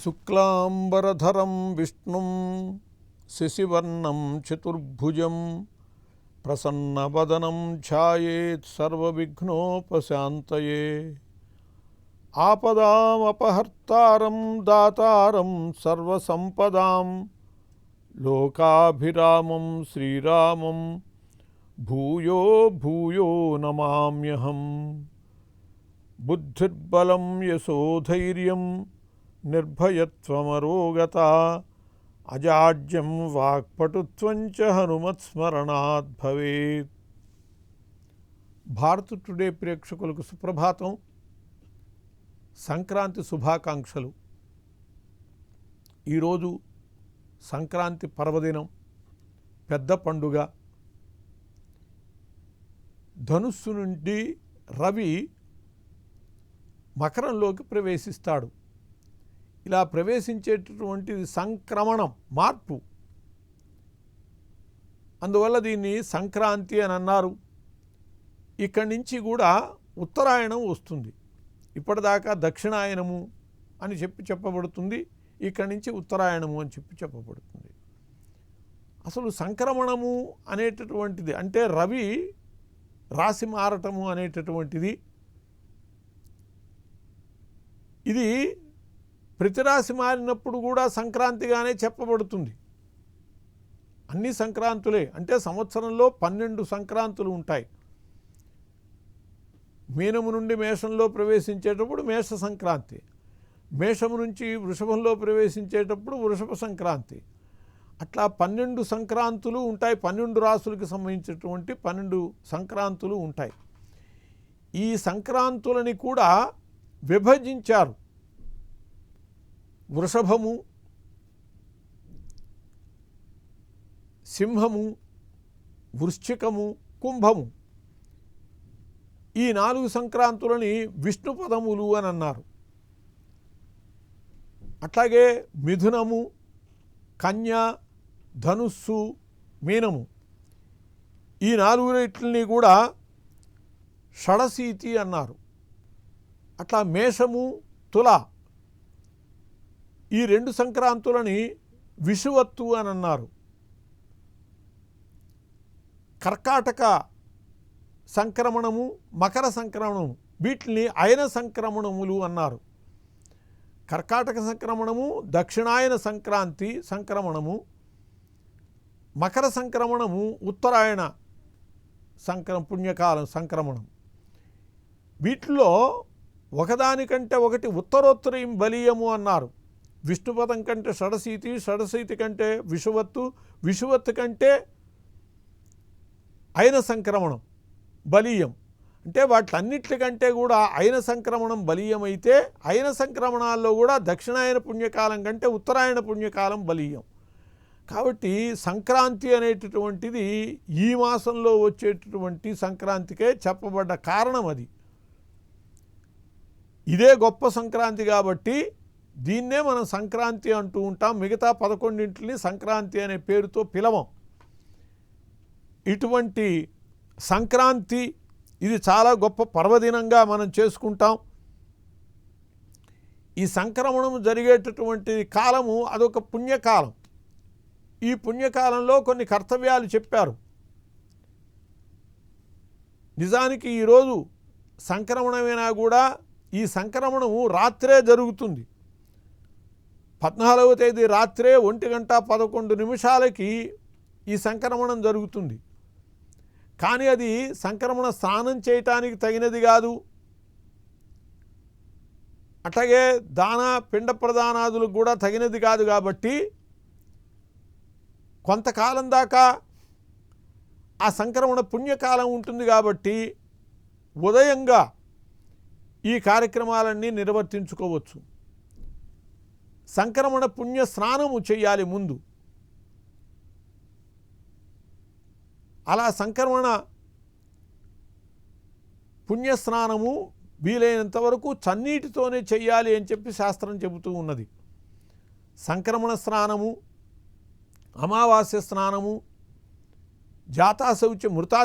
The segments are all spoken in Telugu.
శుక్లాంబరధరం విష్ణుం శశివర్ణం చతుర్భుజం ప్రసన్నవదనం ఛాయేత్ సర్వవిఘ్నోపశాంతయే. ఆపదామపహర్తారం దాతారం సర్వసంపదాం లోకాభిరామం శ్రీరామం భూయో భూయో నమామ్యహం. బుద్ధిర్బలం యశోధైర్యం నిర్భయత్వమరోగత అజాడ్యం వాక్పటుత్వం చ హనుమత్స్మరణాత్ భవేత్. భారత్ టుడే ప్రేక్షకులకు సుప్రభాతం. సంక్రాంతి శుభాకాంక్షలు. ఈరోజు సంక్రాంతి పర్వదినం, పెద్ద పండుగ. ధనుస్సు నుండి రవి మకరంలోకి ప్రవేశిస్తాడు. ఇలా ప్రవేశించేటటువంటిది సంక్రమణం, మార్పు. అందువల్ల దీన్ని సంక్రాంతి అని అన్నారు. ఇక్కడి నుంచి కూడా ఉత్తరాయణం వస్తుంది. ఇప్పటిదాకా దక్షిణాయనము అని చెప్పబడుతుంది. ఇక్కడి నుంచి ఉత్తరాయణము అని చెప్పబడుతుంది. అసలు సంక్రమణము అనేటటువంటిది అంటే రవి రాశి మారటము అనేటటువంటిది. ఇది ప్రతి రాశి మారినప్పుడు కూడా సంక్రాంతిగానే చెప్పబడుతుంది. అన్ని సంక్రాంతులే. అంటే సంవత్సరంలో 12 సంక్రాంతులు ఉంటాయి. మీనము నుండి మేషంలో ప్రవేశించేటప్పుడు మేష సంక్రాంతి, మేషము నుంచి వృషభంలో ప్రవేశించేటప్పుడు వృషభ సంక్రాంతి. అట్లా 12 సంక్రాంతులు ఉంటాయి. 12 రాసులకు సంబంధించినటువంటి 12 సంక్రాంతులు ఉంటాయి. ఈ సంక్రాంతులని కూడా విభజించారు. వృషభము, సింహము, వృశ్చికము, కుంభము, ఈ 4 సంక్రాంతులని విష్ణు పదములు అని అన్నారు. అట్లాగే మిథునము, కన్య, ధనుస్సు, మీనము, ఈ 4 కూడా షడశీతి అన్నారు. అట్లా మేషము, తుల, ఈ 2 సంక్రాంతులని విషువత్తు అని అన్నారు. కర్కాటక సంక్రమణము, మకర సంక్రమణము, వీటిని అయన సంక్రమణములు అన్నారు. కర్కాటక సంక్రమణము దక్షిణాయన సంక్రాంతి సంక్రమణము, మకర సంక్రమణము ఉత్తరాయణ పుణ్యకాలం సంక్రమణం. వీటిలో ఒకదానికంటే ఒకటి ఉత్తరోత్తరీం బలీయము అన్నారు. విష్ణుపదం కంటే షడశీతి, షడశీతి కంటే విషువత్తు, విషువత్తు కంటే అయిన సంక్రమణం బలీయం. అంటే వాటిలన్నిటికంటే కూడా అయిన సంక్రమణం బలీయం అయితే, అయిన సంక్రమణాల్లో కూడా దక్షిణాయన పుణ్యకాలం కంటే ఉత్తరాయణ పుణ్యకాలం బలీయం. కాబట్టి సంక్రాంతి అనేటటువంటిది ఈ మాసంలో వచ్చేటటువంటి సంక్రాంతికే చెప్పబడ్డ కారణం అది. ఇదే గొప్ప సంక్రాంతి కాబట్టి దీన్నే మనం సంక్రాంతి అంటూ ఉంటాం. మిగతా 11 సంక్రాంతి అనే పేరుతో పిలవం. ఇటువంటి సంక్రాంతి ఇది చాలా గొప్ప పర్వదినంగా మనం చేసుకుంటాం. ఈ సంక్రమణం జరిగేటటువంటి కాలము అదొక పుణ్యకాలం. ఈ పుణ్యకాలంలో కొన్ని కర్తవ్యాలు చెప్పారు. నిజానికి ఈరోజు సంక్రమణమైనా కూడా ఈ సంక్రమణము రాత్రే జరుగుతుంది. 14వ తేదీ రాత్రే 1:11 ఈ సంక్రమణం జరుగుతుంది. కానీ అది సంక్రమణ స్నానం చేయటానికి తగినది కాదు. అట్లాగే దాన పిండ ప్రదానాదులకు కూడా తగినది కాదు. కాబట్టి కొంతకాలం దాకా ఆ సంక్రమణ పుణ్యకాలం ఉంటుంది. కాబట్టి ఉదయంగా ఈ కార్యక్రమాలన్నీ నిర్వర్తించుకోవచ్చు. సంక్రమణ పుణ్య స్నానము చేయాలి ముందు. అలా సంక్రమణ పుణ్యస్నానము వీలైనంత వరకు చన్నీటితోనే చెయ్యాలి అని చెప్పి శాస్త్రం చెబుతూ ఉన్నది. సంక్రమణ స్నానము, అమావాస్య స్నానము, జాతా శౌచం, మృతా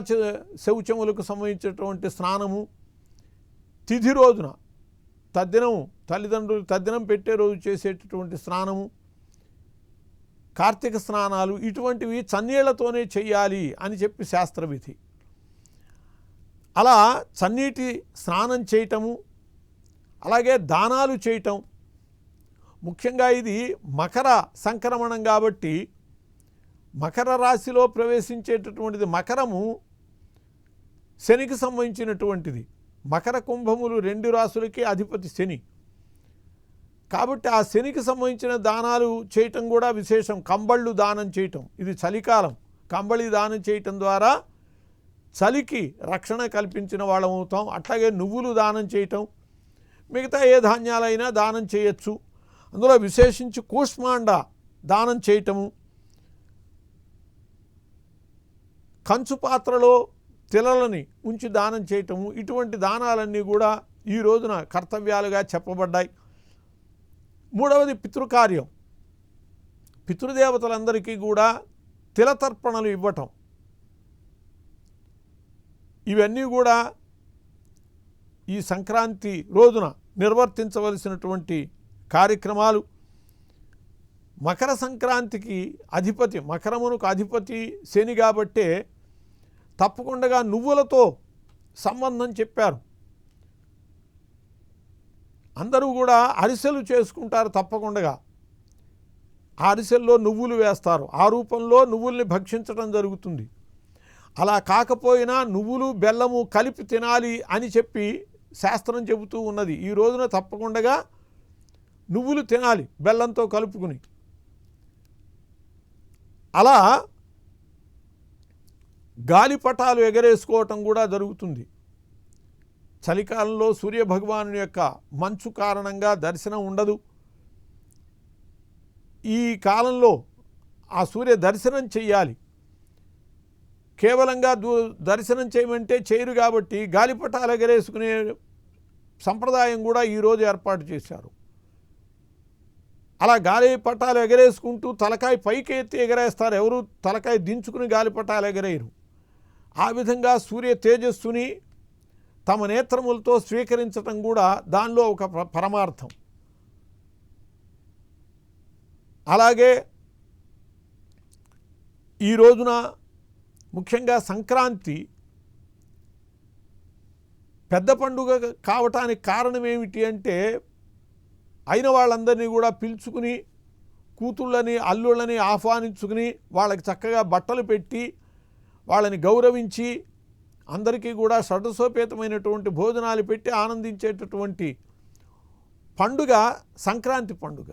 శౌచములకు సంబంధించినటువంటి స్నానము, తిథి రోజున తద్దినం తల్లిదండ్రులు తద్దినం పెట్టే రోజు చేసేటటువంటి స్నానము, కార్తీక స్నానాలు ఇటువంటివి చన్నీళ్లతోనే చెయ్యాలి అని చెప్పి శాస్త్రవిధి. అలా చన్నీటి స్నానం చేయటము, అలాగే దానాలు చేయటం, ముఖ్యంగా ఇది మకర సంక్రమణం కాబట్టి మకర రాశిలో ప్రవేశించేటటువంటిది. మకరము శనికి సంబంధించినటువంటిది. మకర కుంభములు 2 రాశులకి అధిపతి శని కాబట్టి ఆ శనికి సంబంధించిన దానాలు చేయటం కూడా విశేషం. కంబళ్ళు దానం చేయటం, ఇది చలికాలం. కంబళి దానం చేయటం ద్వారా చలికి రక్షణ కల్పించిన వాళ్ళం అవుతాం. అట్లాగే నువ్వులు దానం చేయటం, మిగతా ఏ ధాన్యాలైనా దానం చేయొచ్చు. అందులో విశేషించి కూష్మాండ దానం చేయటము, కంచు పాత్రలో తిలలని ఉంచి దానం చేయటము, ఇటువంటి దానాలన్నీ కూడా ఈ రోజున కర్తవ్యాలుగా చెప్పబడ్డాయి. మూడవది పితృకార్యం. పితృదేవతలందరికీ కూడా తిలతర్పణలు ఇవ్వటం, ఇవన్నీ కూడా ఈ సంక్రాంతి రోజున నిర్వర్తించవలసినటువంటి కార్యక్రమాలు. మకర సంక్రాంతికి అధిపతి, మకరమునకు అధిపతి శని కాబట్టే తప్పకుండా నువ్వులతో సంబంధం చెప్పారు. అందరూ కూడా అరిసెలు చేసుకుంటారు తప్పకుండా. ఆ అరిసెల్లో నువ్వులు వేస్తారు, ఆ రూపంలో నువ్వుల్ని భక్షించడం జరుగుతుంది. అలా కాకపోయినా నువ్వులు బెల్లము కలిపి తినాలి అని చెప్పి శాస్త్రం చెబుతూ ఉన్నది. ఈ రోజున తప్పకుండా నువ్వులు తినాలి బెల్లంతో కలుపుకుని. అలా గాలిపటాలు ఎగరేసుకోవటం కూడా జరుగుతుంది. చలికాలంలో సూర్యభగవాను యొక్క మంచు కారణంగా దర్శనం ఉండదు. ఈ కాలంలో ఆ సూర్య దర్శనం చెయ్యాలి. కేవలంగా దర్శనం చేయమంటే చేయరు కాబట్టి గాలిపటాలు ఎగరేసుకునే సంప్రదాయం కూడా ఈరోజు ఏర్పాటు చేశారు. అలా గాలిపటాలు ఎగరేసుకుంటూ తలకాయ పైకి ఎత్తి ఎగరేస్తారు, ఎవరు తలకాయ దించుకుని గాలిపటాలు ఎగరేయరు. ఆ విధంగా సూర్య తేజస్సుని తమ నేత్రములతో స్వీకరించటం కూడా దానిలో ఒక పరమార్థం. అలాగే ఈ రోజున ముఖ్యంగా సంక్రాంతి పెద్ద పండుగ కావటానికి కారణం ఏమిటి అంటే, అయిన వాళ్ళందరినీ కూడా పిలుచుకుని కూతుళ్ళని అల్లుళ్ళని ఆహ్వానించుకుని వాళ్ళకి చక్కగా బట్టలు పెట్టి వాళ్ళని గౌరవించి అందరికీ కూడా షడ్రసోపేతమైనటువంటి భోజనాలు పెట్టి ఆనందించేటటువంటి పండుగ సంక్రాంతి పండుగ.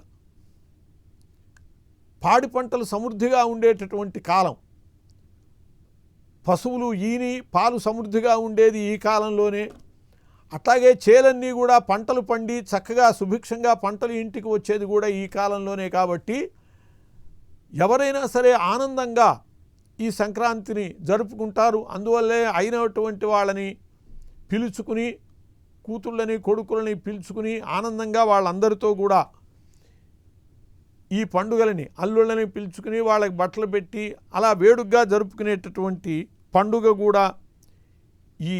పాడి పంటలు సమృద్ధిగా ఉండేటటువంటి కాలం, పశువులు ఈని పాలు సమృద్ధిగా ఉండేది ఈ కాలంలోనే. అట్లాగే చేలన్నీ కూడా పంటలు పండి చక్కగా సుభిక్షంగా పంటలు ఇంటికి వచ్చేది కూడా ఈ కాలంలోనే. కాబట్టి ఎవరైనా సరే ఆనందంగా ఈ సంక్రాంతిని జరుపుకుంటారు. అందువల్లే అయినటువంటి వాళ్ళని పిలుచుకుని కూతుళ్ళని కొడుకులని పిలుచుకుని ఆనందంగా వాళ్ళందరితో కూడా ఈ పండుగలని అల్లుళ్ళని పిలుచుకుని వాళ్ళకి బట్టలు పెట్టి అలా వేడుగ్గా జరుపుకునేటటువంటి పండుగ కూడా ఈ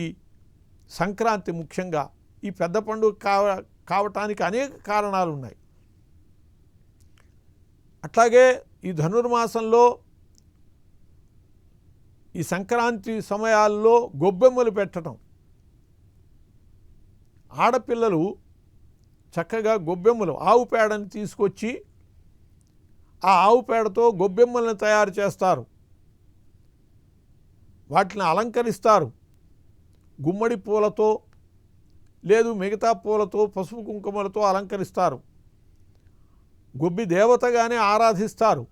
సంక్రాంతి. ముఖ్యంగా ఈ పెద్ద పండుగ కావటానికి అనేక కారణాలు ఉన్నాయి. అట్లాగే ఈ ధనుర్మాసంలో ఈ సంక్రాంతి సమయాల్లో గొబ్బెమ్మలు పెట్టడం, ఆడపిల్లలు చక్కగా గొబ్బెమ్మలు ఆవు పేడని తీసుకొచ్చి ఆ ఆవు పేడతో గొబ్బెమ్మలను తయారు చేస్తారు, వాటిని అలంకరిస్తారు. గుమ్మడి పూలతో లేదు మిగతా పూలతో పసుపు కుంకుమలతో అలంకరిస్తారు. గొబ్బి దేవతగానే ఆరాధిస్తారు.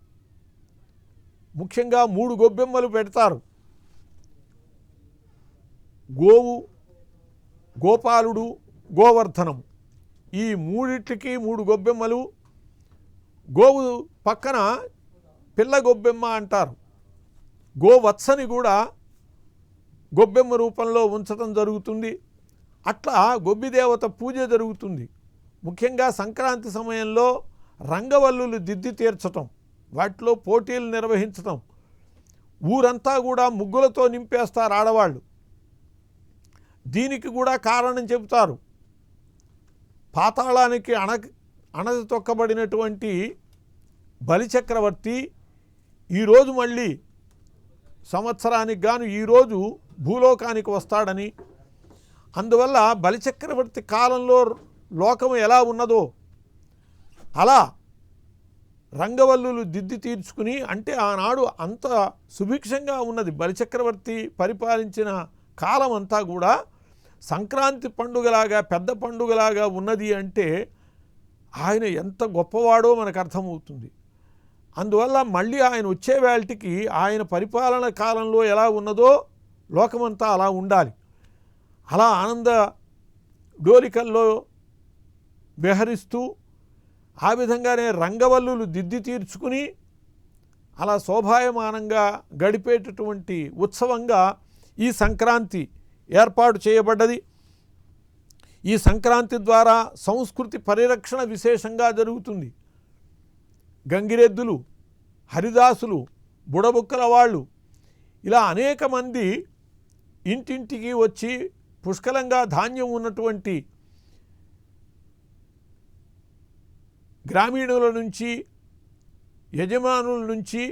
ముఖ్యంగా 3 గొబ్బెమ్మలు పెడతారు. గోవు, గోపాలుడు, గోవర్ధనం, ఈ మూడిట్లకి 3 గొబ్బెమ్మలు. గోవు పక్కన పిల్ల గొబ్బెమ్మ అంటారు. గోవత్సని కూడా గొబ్బెమ్మ రూపంలో ఉంచడం జరుగుతుంది. అట్లా గొబ్బిదేవత పూజ జరుగుతుంది. ముఖ్యంగా సంక్రాంతి సమయంలో రంగవల్లులు దిద్ది తీర్చటం, వాటిలో పోటీలు నిర్వహించటం, ఊరంతా కూడా ముగ్గులతో నింపేస్తారు ఆడవాళ్ళు. దీనికి కూడా కారణం చెబుతారు. పాతాళానికి అణతొక్కబడినటువంటి బలిచక్రవర్తి ఈరోజు మళ్ళీ సంవత్సరానికి గాను ఈరోజు భూలోకానికి వస్తాడని, అందువల్ల బలిచక్రవర్తి కాలంలో లోకం ఎలా ఉన్నదో అలా రంగవల్లులు దిద్ది తీర్చుకుని, అంటే ఆనాడు అంత సుభిక్షంగా ఉన్నది బలిచక్రవర్తి పరిపాలించిన కాలం అంతా కూడా సంక్రాంతి పండుగలాగా పెద్ద పండుగలాగా ఉన్నది అంటే ఆయన ఎంత గొప్పవాడో మనకు అర్థమవుతుంది. అందువల్ల మళ్ళీ ఆయన వచ్చే వేళటికి ఆయన పరిపాలన కాలంలో ఎలా ఉన్నదో లోకమంతా అలా ఉండాలి. అలా ఆనంద డోలికల్లో విహరిస్తూ ఆ విధంగానే రంగవల్లులు దిద్ది తీర్చుకుని అలా శోభాయమానంగా గడిపేటటువంటి ఉత్సవంగా ఈ సంక్రాంతి ఏర్పాటు చేయబడ్డది. ఈ సంక్రాంతి ద్వారా సంస్కృతి పరిరక్షణ విశేషంగా జరుగుతుంది. గంగిరెద్దులు, హరిదాసులు, బుడబుక్కల వాళ్ళు ఇలా అనేక మంది ఇంటింటికి వచ్చి పుష్కలంగా ధాన్యం ఉన్నటువంటి గ్రామీణుల నుంచి, యజమానుల నుంచి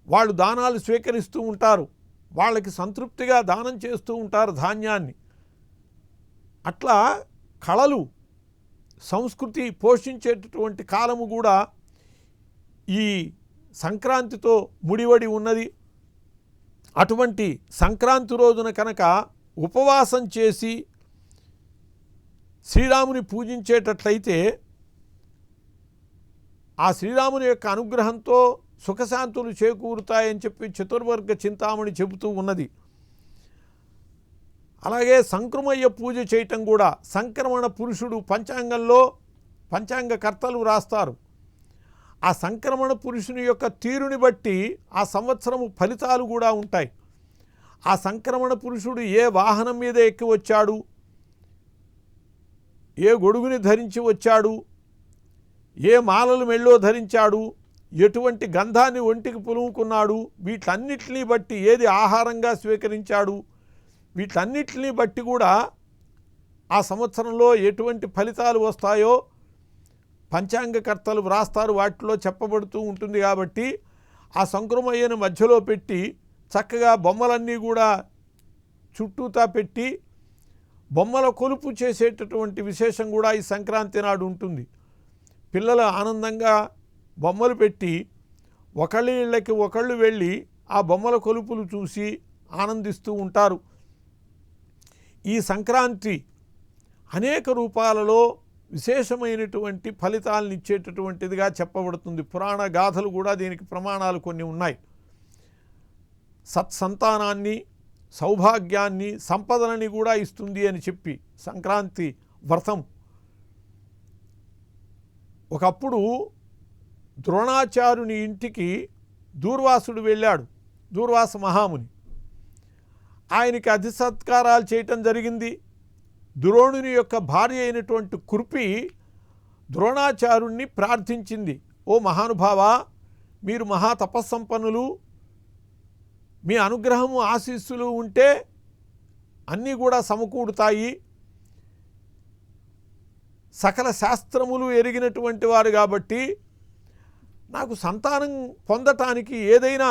వాళ్ళు దానాలు స్వీకరిస్తూ ఉంటారు. వాళ్ళకి సంతృప్తిగా దానం చేస్తూ ఉంటారు ధాన్యాన్ని. అట్లా కళలు, సంస్కృతి పోషించేటటువంటి కాలము కూడా ఈ సంక్రాంతితో ముడివడి ఉన్నది. అటువంటి సంక్రాంతి రోజున కనుక ఉపవాసం చేసి శ్రీరాముని పూజించేటట్లయితే ఆ శ్రీరాముని యొక్క అనుగ్రహంతో సుఖశాంతులు చేకూరుతాయని చెప్పి చతుర్వర్గ చింతామణి చెబుతూ ఉన్నది. అలాగే సంక్రమయ్య పూజ చేయటం కూడా, సంక్రమణ పురుషుడు పంచాంగంలో పంచాంగకర్తలు రాస్తారు. ఆ సంక్రమణ పురుషుని యొక్క తీరుని బట్టి ఆ సంవత్సరము ఫలితాలు కూడా ఉంటాయి. ఆ సంక్రమణ పురుషుడు ఏ వాహనం మీద ఎక్కి వచ్చాడు, ఏ గొడుగుని ధరించి వచ్చాడు, ఏ మాలలు మెళ్ళో ధరించాడు, ఎటువంటి గంధాన్ని ఒంటికి పులుముకున్నాడు, వీటన్నిటిని బట్టి ఏది ఆహారంగా స్వీకరించాడు, వీటన్నిటిని బట్టి కూడా ఆ సంవత్సరంలో ఎటువంటి ఫలితాలు వస్తాయో పంచాంగకర్తలు వ్రాస్తారు. వాటిలో చెప్పబడుతూ ఉంటుంది. కాబట్టి ఆ సంక్రమయ్యను మధ్యలో పెట్టి చక్కగా బొమ్మలన్నీ కూడా చుట్టూతా పెట్టి బొమ్మల కొలుపు చేసేటటువంటి విశేషం కూడా ఈ సంక్రాంతి నాడు ఉంటుంది. పిల్లలు ఆనందంగా బొమ్మలు పెట్టి ఒకళ్ళ ఇళ్ళకి ఒకళ్ళు వెళ్ళి ఆ బొమ్మల కొలుపులు చూసి ఆనందిస్తూ ఉంటారు. ఈ సంక్రాంతి అనేక రూపాలలో విశేషమైనటువంటి ఫలితాలను ఇచ్చేటటువంటిదిగా చెప్పబడుతుంది. పురాణ గాథలు కూడా దీనికి ప్రమాణాలు కొన్ని ఉన్నాయి. సత్సంతానాన్ని, సౌభాగ్యాన్ని, సంపదలని కూడా ఇస్తుంది అని చెప్పి సంక్రాంతి వ్రతం. ఒకప్పుడు ద్రోణాచార్యుని ఇంటికి దూర్వాసుడు వెళ్ళాడు, దూర్వాస మహాముని. ఆయనకి అతి సత్కారాలు చేయటం జరిగింది. ద్రోణుని యొక్క భార్య అయినటువంటి కుర్పి ద్రోణాచార్యుణ్ణి ప్రార్థించింది, ఓ మహానుభావా, మీరు మహా తపస్సంపన్నులు, మీ అనుగ్రహము ఆశీస్సులు ఉంటే అన్నీ కూడా సమకూడుతాయి, సకల శాస్త్రములు ఎరిగినటువంటి వారు కాబట్టి నాకు సంతానం పొందటానికి ఏదైనా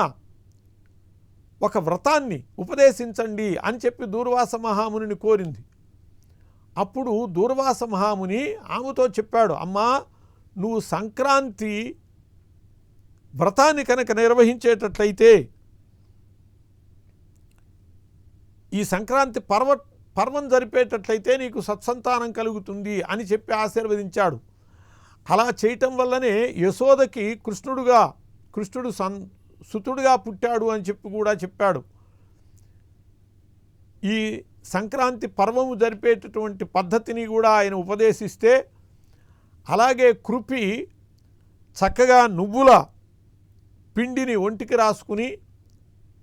ఒక వ్రతాన్ని ఉపదేశించండి అని చెప్పి దూర్వాస మహామునిని కోరింది. అప్పుడు దూర్వాస మహాముని ఆమెతో చెప్పాడు, అమ్మా, నువ్వు సంక్రాంతి వ్రతాన్ని కనుక నిర్వహించేటట్లయితే ఈ సంక్రాంతి పర్వం జరిపేటట్లయితే నీకు సత్సంతానం కలుగుతుంది అని చెప్పి ఆశీర్వదించాడు. అలా చేయటం వల్లనే యశోదకి కృష్ణుడు సుతుడుగా పుట్టాడు అని చెప్పి కూడా చెప్పాడు. ఈ సంక్రాంతి పర్వము జరిపేటటువంటి పద్ధతిని కూడా ఆయన ఉపదేశిస్తే, అలాగే కృపి చక్కగా నువ్వుల పిండిని ఒంటికి రాసుకుని,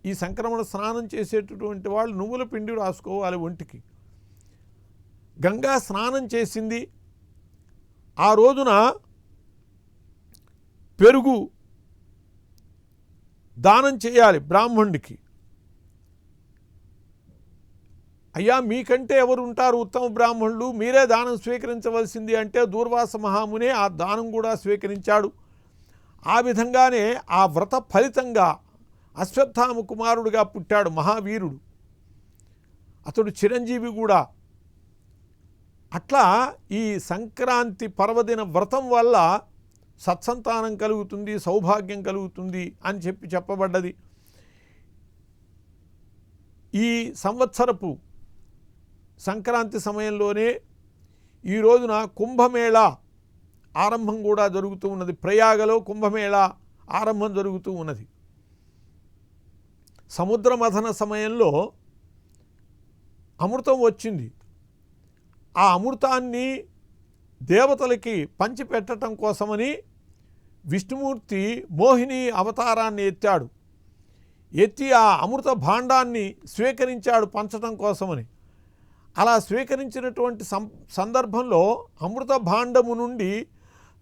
ఈ సంక్రమణ స్నానం చేసేటటువంటి వాళ్ళు నువ్వుల పిండి రాసుకోవాలి ఒంటికి. గంగా స్నానం చేసింది. ఆ రోజున పెరుగు దానం చేయాలి బ్రాహ్మణుడికి. అయ్యా మీకంటే ఎవరు ఉంటారు ఉత్తమ బ్రాహ్మణులు, మీరే దానం స్వీకరించవలసింది అంటే దూర్వాస మహామునే ఆ దానం కూడా స్వీకరించాడు. ఆ విధంగానే ఆ వ్రత ఫలితంగా అశ్వత్థామ కుమారుడుగా పుట్టాడు మహావీరుడు, అతడు చిరంజీవి కూడా. అట్లా ఈ సంక్రాంతి పర్వదిన వ్రతం వల్ల సత్సంతానం కలుగుతుంది, సౌభాగ్యం కలుగుతుంది అని చెప్పబడ్డది. ఈ సంవత్సరపు సంక్రాంతి సమయంలోనే ఈ రోజున కుంభమేళా ఆరంభం కూడా జరుగుతూ ఉన్నది. ప్రయాగలో కుంభమేళా ఆరంభం జరుగుతూ ఉన్నది. సముద్ర మథన సమయంలో అమృతం వచ్చింది. ఆ అమృతాన్ని దేవతలకి పంచిపెట్టడం కోసమని విష్ణుమూర్తి మోహిని అవతారాన్ని ఎత్తి ఆ అమృత భాండాన్ని స్వీకరించాడు పంచటం కోసమని. అలా స్వీకరించినటువంటి సందర్భంలో అమృత భాండము నుండి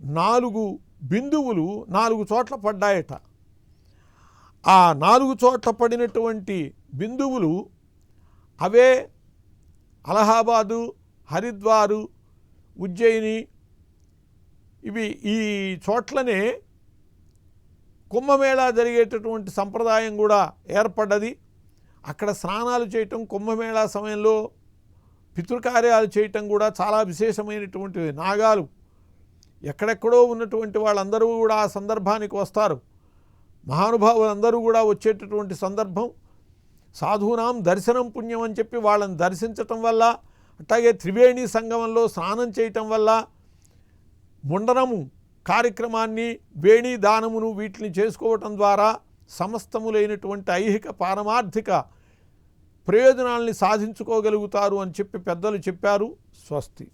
4 బిందువులు 4 చోట్ల పడ్డాయట. ఆ 4 చోట్ల పడినటువంటి బిందువులు అవే అలహాబాదు, హరిద్వారు, ఉజ్జయిని. ఇవి ఈ చోట్లనే కుంభమేళా జరిగేటటువంటి సంప్రదాయం కూడా ఏర్పడ్డది. అక్కడ స్నానాలు చేయటం, కుంభమేళా సమయంలో పితృకార్యాలు చేయటం కూడా చాలా విశేషమైనటువంటివి. నాగాలు ఎక్కడెక్కడో ఉన్నటువంటి వాళ్ళందరూ కూడా ఆ సందర్భానికి వస్తారు. మహానుభావులందరూ కూడా వచ్చేటటువంటి సందర్భం. సాధూనాం దర్శనం పుణ్యం అని చెప్పి వాళ్ళని దర్శించటం వల్ల, అట్లాగే త్రివేణి సంగమంలో స్నానం చేయటం వల్ల, ముండనము కార్యక్రమాన్ని, వేణి దానమును వీటిని చేసుకోవటం ద్వారా సమస్తములైనటువంటి ఐహిక పారమార్థిక ప్రయోజనాల్ని సాధించుకోగలుగుతారు అని చెప్పి పెద్దలు చెప్పారు. స్వస్తి.